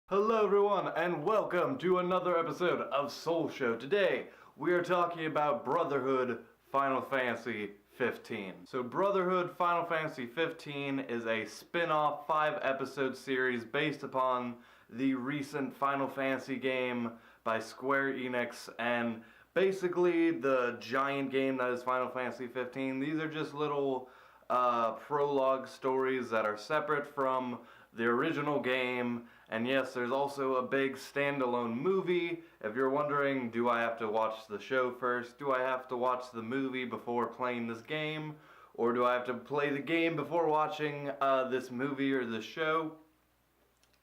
Hello everyone and welcome to another episode of Solshow. Today we are talking about Brotherhood Final Fantasy XV. So Brotherhood Final Fantasy XV is a spin-off 5-episode series based upon the recent Final Fantasy game by Square Enix and basically the giant game that is Final Fantasy XV. These are just little prologue stories that are separate from the original game, and yes, there's also a big standalone movie. If you're wondering, do I have to watch the show first? Do I have to watch the movie before playing this game? Or do I have to play the game before watching this movie or the show?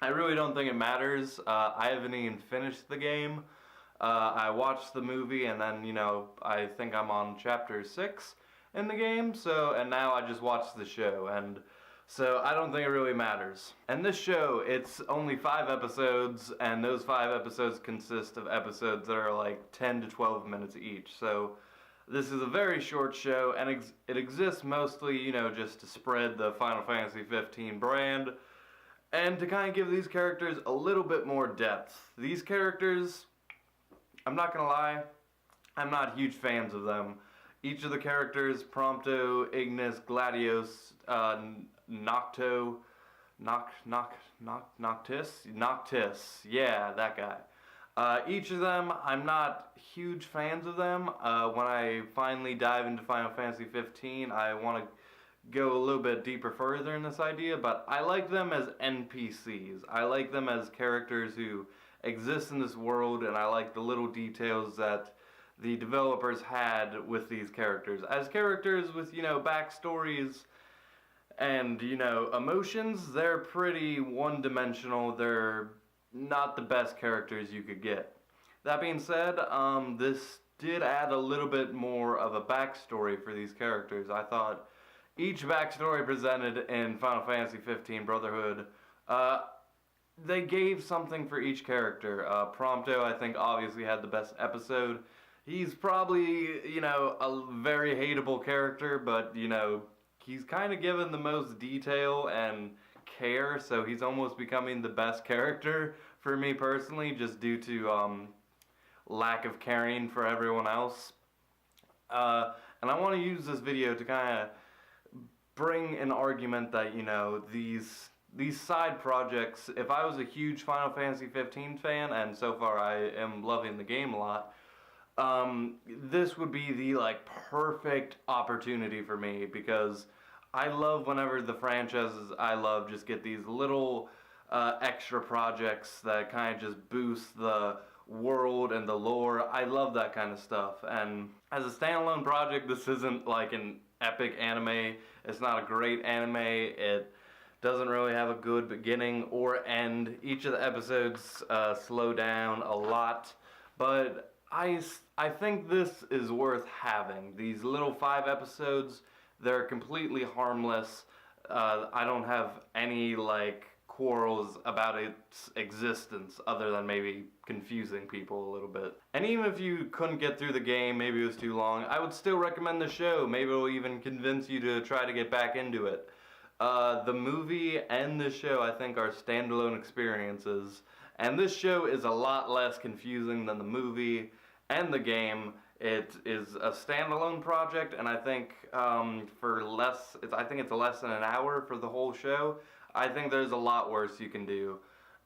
I really don't think it matters. I haven't even finished the game. I watched the movie and then, I think I'm on chapter 6 in the game, and now I just watched the show, and so I don't think it really matters. And this show, it's only 5 episodes, and those 5 episodes consist of episodes that are like 10 to 12 minutes each. So this is a very short show, and it exists mostly, just to spread the Final Fantasy XV brand, and to kind of give these characters a little bit more depth. These characters, I'm not gonna lie, I'm not huge fans of them. Each of the characters, Prompto, Ignis, Gladiolus, Noctis, yeah, that guy. Each of them, I'm not huge fans of them. When I finally dive into Final Fantasy XV, I want to go a little bit deeper further in this idea, but I like them as NPCs. I like them as characters who exist in this world, and I like the little details that the developers had with these characters. As characters with, backstories and, emotions, they're pretty one-dimensional. They're not the best characters you could get. That being said, this did add a little bit more of a backstory for these characters. I thought each backstory presented in Final Fantasy XV Brotherhood, they gave something for each character. Prompto, I think, obviously had the best episode. He's probably, a very hateable character, but, he's kind of given the most detail and care, so he's almost becoming the best character for me personally, just due to lack of caring for everyone else. And I want to use this video to kind of bring an argument that, these side projects, if I was a huge Final Fantasy XV fan, and so far I am loving the game a lot, this would be the perfect opportunity for me, because I love whenever the franchises I love just get these little extra projects that kind of just boost the world and the lore. I love that kind of stuff, and as a standalone project, this isn't like an epic anime. It's not a great anime. It doesn't really have a good beginning or end. Each of the episodes slow down a lot, but I think this is worth having. These little 5 episodes, they're completely harmless. I don't have any quarrels about its existence other than maybe confusing people a little bit. And even if you couldn't get through the game, maybe it was too long, I would still recommend the show. Maybe it'll even convince you to try to get back into it. The movie and the show, I think, are standalone experiences. And this show is a lot less confusing than the movie and the game. It is a standalone project, and I think I think it's less than an hour for the whole show. I think there's a lot worse you can do,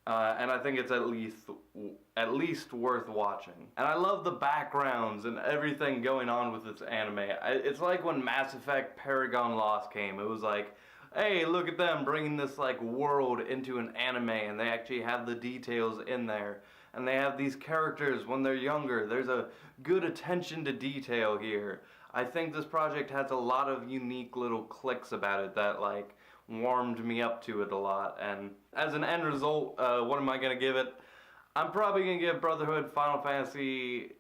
and I think it's at least worth watching. And I love the backgrounds and everything going on with this anime. It's like when Mass Effect Paragon Lost came. It was like, hey, look at them bringing this world into an anime, and they actually have the details in there. And they have these characters when they're younger. There's a good attention to detail here. I think this project has a lot of unique little clicks about it that warmed me up to it a lot. And as an end result, what am I going to give it? I'm probably going to give Brotherhood Final Fantasy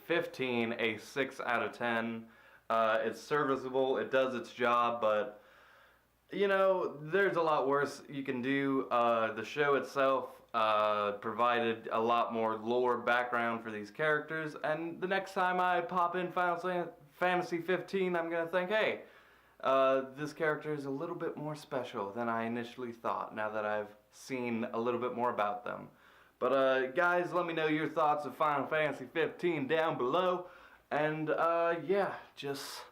XV a 6 out of 10. It's serviceable, it does its job, but there's a lot worse you can do. The show itself provided a lot more lore background for these characters, and the next time I pop in Final Fantasy XV, I'm gonna think, hey, this character is a little bit more special than I initially thought, now that I've seen a little bit more about them. But guys, let me know your thoughts of Final Fantasy XV down below. And yeah, just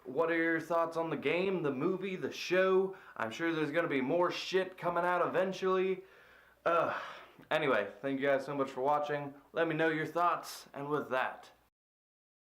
what are your thoughts on the game, the movie, the show? I'm sure there's gonna be more shit coming out eventually. Anyway, thank you guys so much for watching. Let me know your thoughts, and with that,